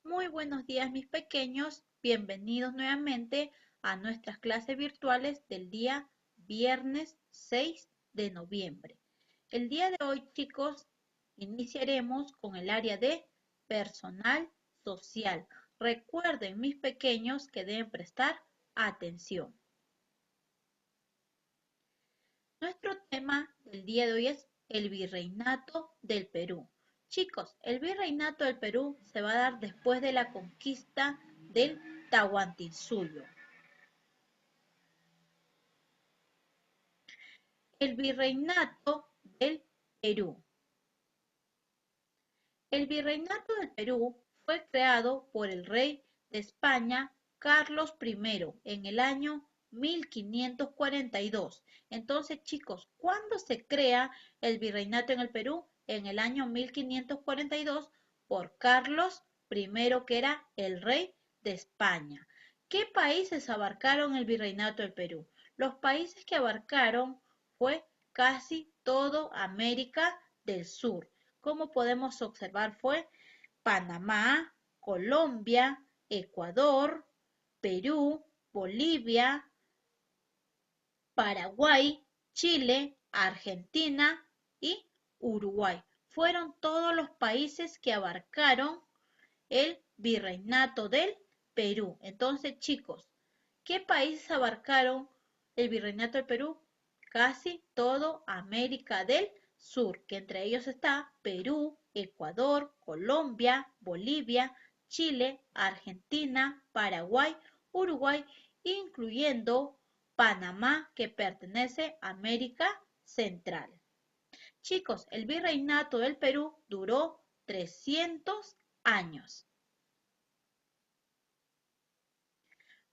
Muy buenos días, mis pequeños. Bienvenidos nuevamente a nuestras clases virtuales del día viernes 6 de noviembre. El día de hoy, chicos, iniciaremos con el área de personal social. Recuerden, mis pequeños, que deben prestar atención. Nuestro tema del día de hoy es el virreinato del Perú. Chicos, el virreinato del Perú se va a dar después de la conquista del Tahuantinsuyo. El virreinato del Perú. El virreinato del Perú fue creado por el rey de España, Carlos I, en el año 1542. Entonces, chicos, ¿cuándo se crea el virreinato en el Perú? En el año 1542 por Carlos I, que era el rey de España. ¿Qué países abarcaron el virreinato del Perú? Los países que abarcaron fue casi todo América del Sur. Como podemos observar, fue Panamá, Colombia, Ecuador, Perú, Bolivia, Paraguay, Chile, Argentina y Uruguay. Fueron todos los países que abarcaron el virreinato del Perú. Entonces, chicos, ¿qué países abarcaron el virreinato del Perú? Casi todo América del Sur, que entre ellos está Perú, Ecuador, Colombia, Bolivia, Chile, Argentina, Paraguay, Uruguay, incluyendo Panamá, que pertenece a América Central. Chicos, el virreinato del Perú duró 300 años.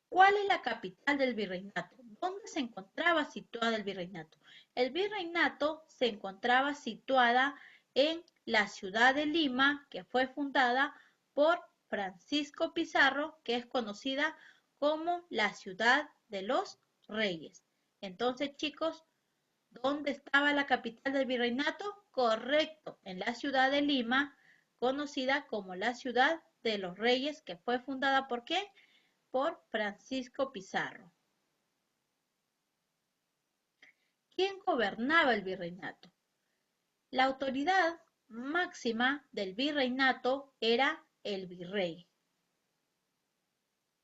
¿Cuál es la capital del virreinato? ¿Dónde se encontraba situada el virreinato? El virreinato se encontraba situada en la ciudad de Lima, que fue fundada por Francisco Pizarro, que es conocida como la ciudad de los reyes. Entonces, chicos, ¿dónde estaba la capital del virreinato? Correcto, en la ciudad de Lima, conocida como la ciudad de los reyes, que fue fundada ¿por qué? Por Francisco Pizarro. ¿Quién gobernaba el virreinato? La autoridad máxima del virreinato era el virrey.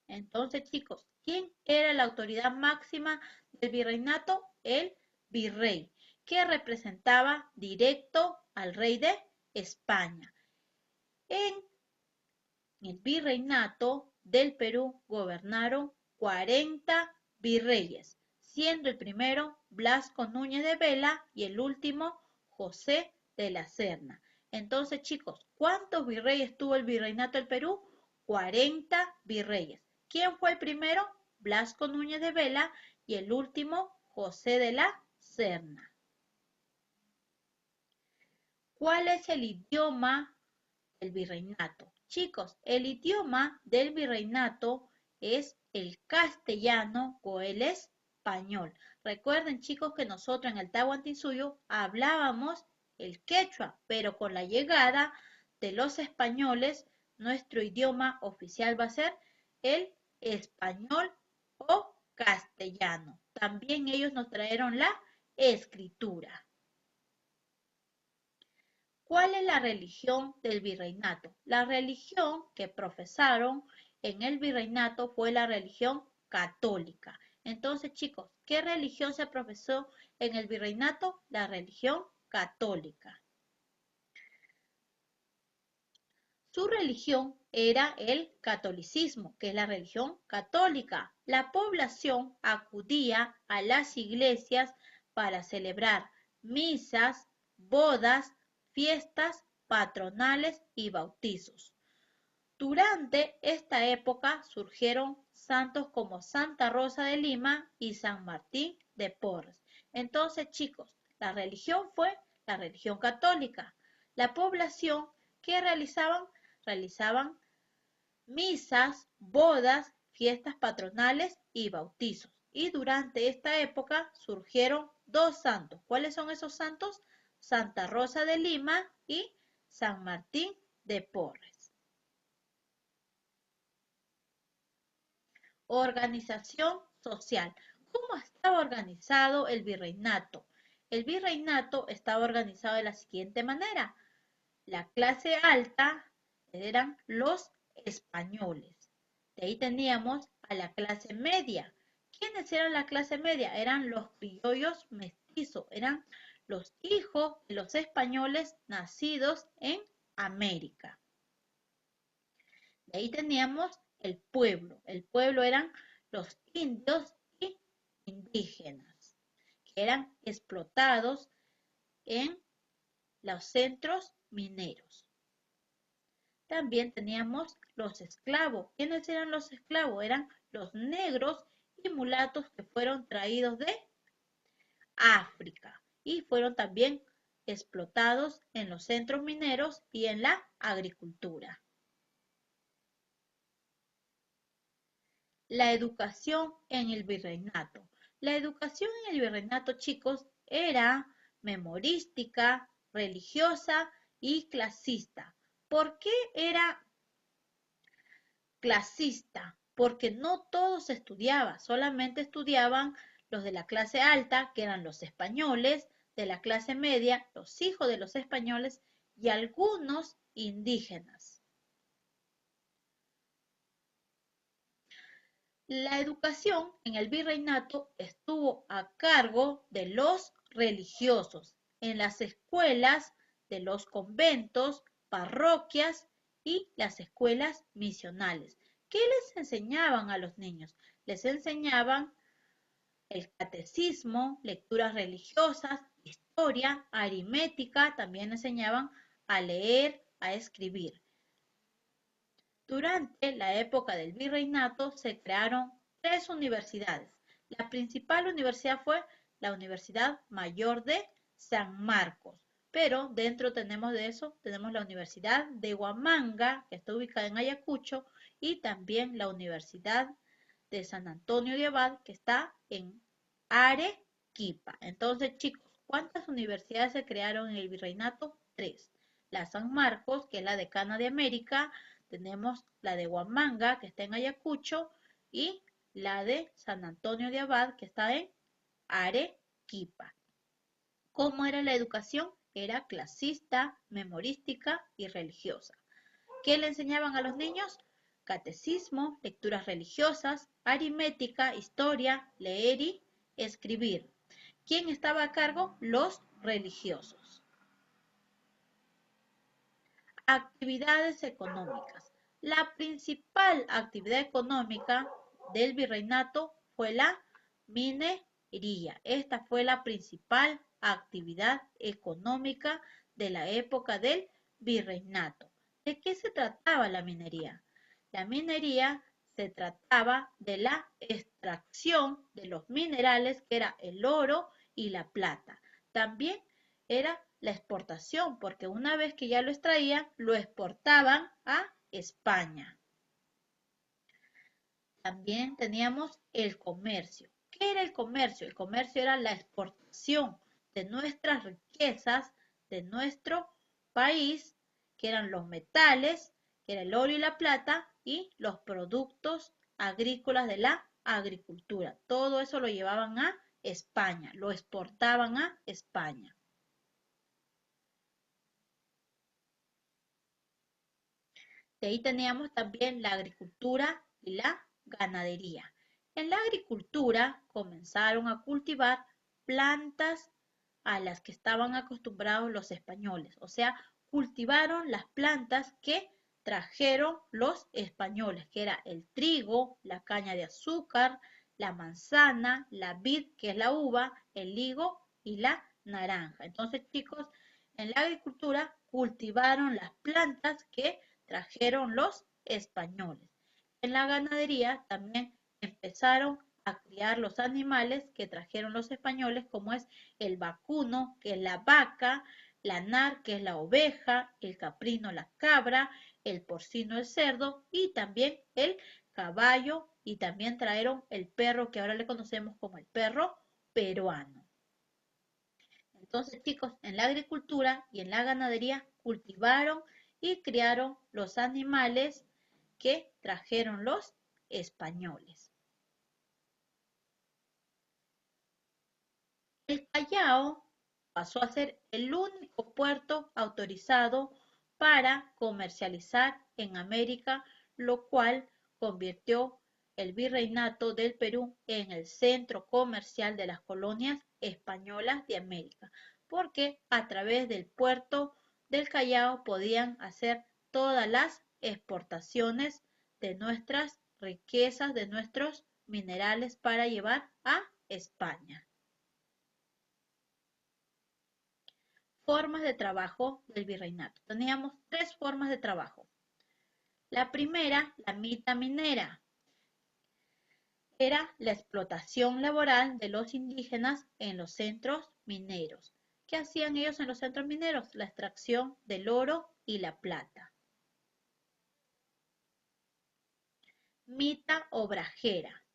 Entonces, chicos, ¿quién era la autoridad máxima del virreinato? El virrey, que representaba directo al rey de España. En el virreinato del Perú gobernaron 40 virreyes, siendo el primero Blasco Núñez de Vela y el último José de la Serna. Entonces, chicos, ¿cuántos virreyes tuvo el virreinato del Perú? 40 virreyes. ¿Quién fue el primero? Blasco Núñez de Vela y el último José de la Serna. ¿Cuál es el idioma del virreinato? Chicos, el idioma del virreinato es el castellano o el español. Recuerden, chicos, que nosotros en el Tahuantinsuyo hablábamos el quechua, pero con la llegada de los españoles, nuestro idioma oficial va a ser el español o castellano. También ellos nos trajeron la escritura. ¿Cuál es la religión del virreinato? La religión que profesaron en el virreinato fue la religión católica. Entonces, chicos, ¿qué religión se profesó en el virreinato? La religión católica. Su religión era el catolicismo, que es la religión católica. La población acudía a las iglesias para celebrar misas, bodas, fiestas patronales y bautizos. Durante esta época surgieron santos como Santa Rosa de Lima y San Martín de Porres. Entonces, chicos, la religión fue la religión católica. La población que realizaban misas, bodas, fiestas patronales y bautizos. Y durante esta época surgieron dos santos. ¿Cuáles son esos santos? Santa Rosa de Lima y San Martín de Porres. Organización social. ¿Cómo estaba organizado el virreinato? El virreinato estaba organizado de la siguiente manera. La clase alta eran los españoles. De ahí teníamos a la clase media. ¿Quiénes eran la clase media? Eran los criollos mestizos, eran los hijos de los españoles nacidos en América. De ahí teníamos el pueblo. El pueblo eran los indios y indígenas, que eran explotados en los centros mineros. También teníamos los esclavos. ¿Quiénes eran los esclavos? Eran los negros y mulatos que fueron traídos de África y fueron también explotados en los centros mineros y en la agricultura. La educación en el virreinato. La educación en el virreinato, chicos, era memorística, religiosa y clasista. ¿Por qué era clasista? Porque no todos estudiaban, solamente estudiaban los de la clase alta, que eran los españoles, de la clase media, los hijos de los españoles y algunos indígenas. La educación en el virreinato estuvo a cargo de los religiosos en las escuelas de los conventos, parroquias y las escuelas misionales. ¿Qué les enseñaban a los niños? Les enseñaban el catecismo, lecturas religiosas, historia, aritmética, también enseñaban a leer, a escribir. Durante la época del virreinato se crearon 3 universidades. La principal universidad fue la Universidad Mayor de San Marcos, pero dentro tenemos de eso, tenemos la Universidad de Huamanga, que está ubicada en Ayacucho, y también la Universidad de San Antonio de Abad, que está en Arequipa. Entonces, chicos, ¿cuántas universidades se crearon en el virreinato? 3. La San Marcos, que es la decana de América, tenemos la de Huamanga, que está en Ayacucho, y la de San Antonio de Abad, que está en Arequipa. ¿Cómo era la educación? Era clasista, memorística y religiosa. ¿Qué le enseñaban a los niños? Catecismo, lecturas religiosas, aritmética, historia, leer y escribir. ¿Quién estaba a cargo? Los religiosos. Actividades económicas. La principal actividad económica del virreinato fue la minería. Esta fue la principal actividad económica de la época del virreinato. ¿De qué se trataba la minería? La minería se trataba de la extracción de los minerales, que era el oro y la plata. También era la exportación, porque una vez que ya lo extraían, lo exportaban a España. También teníamos el comercio. ¿Qué era el comercio? El comercio era la exportación de nuestras riquezas de nuestro país, que eran los metales, que era el oro y la plata, y los productos agrícolas de la agricultura. Todo eso lo llevaban a España, lo exportaban a España. De ahí teníamos también la agricultura y la ganadería. En la agricultura comenzaron a cultivar plantas a las que estaban acostumbrados los españoles, o sea, cultivaron las plantas que trajeron los españoles, que era el trigo, la caña de azúcar, la manzana, la vid, que es la uva, el higo y la naranja. Entonces, chicos, en la agricultura cultivaron las plantas que trajeron los españoles. En la ganadería también empezaron a criar los animales que trajeron los españoles, como es el vacuno, que es la vaca, la nar, que es la oveja, el caprino, la cabra, el porcino, el cerdo, y también el caballo, y también trajeron el perro, que ahora le conocemos como el perro peruano. Entonces, chicos, en la agricultura y en la ganadería cultivaron y criaron los animales que trajeron los españoles. El Callao pasó a ser el único puerto autorizado para comercializar en América, lo cual convirtió el Virreinato del Perú en el centro comercial de las colonias españolas de América, porque a través del puerto del Callao podían hacer todas las exportaciones de nuestras riquezas, de nuestros minerales para llevar a España. Formas de trabajo del virreinato. Teníamos tres formas de trabajo. La primera, la mita minera, era la explotación laboral de los indígenas en los centros mineros. ¿Qué hacían ellos en los centros mineros? La extracción del oro y la plata. Mita obrajera.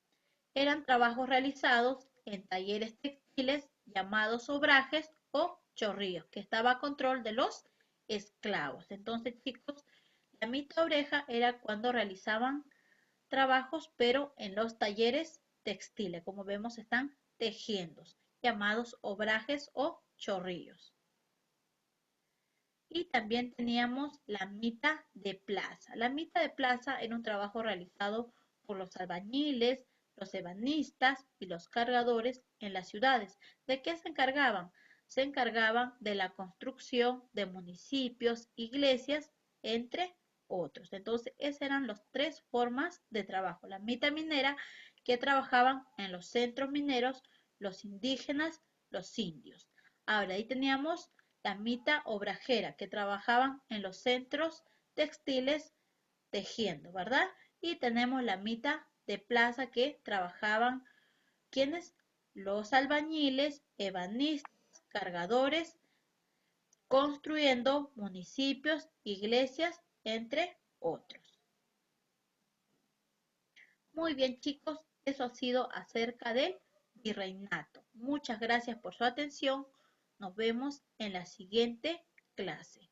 Eran trabajos realizados en talleres textiles llamados obrajes o chorrillos, que estaba a control de los esclavos. Entonces, chicos, la mita oreja era cuando realizaban trabajos, pero en los talleres textiles, como vemos, están tejiendo, llamados obrajes o chorrillos. Y también teníamos la mita de plaza. La mita de plaza era un trabajo realizado por los albañiles, los ebanistas y los cargadores en las ciudades. ¿De qué se encargaban? Se encargaban de la construcción de municipios, iglesias, entre otros. Entonces, esas eran las tres formas de trabajo. La mita minera, que trabajaban en los centros mineros, los indígenas, los indios. Ahora, ahí teníamos la mita obrajera, que trabajaban en los centros textiles tejiendo, ¿verdad? Y tenemos la mita de plaza, que trabajaban, ¿quiénes? Los albañiles, ebanistas, cargadores, construyendo municipios, iglesias, entre otros. Muy bien, chicos, eso ha sido acerca del virreinato. Muchas gracias por su atención. Nos vemos en la siguiente clase.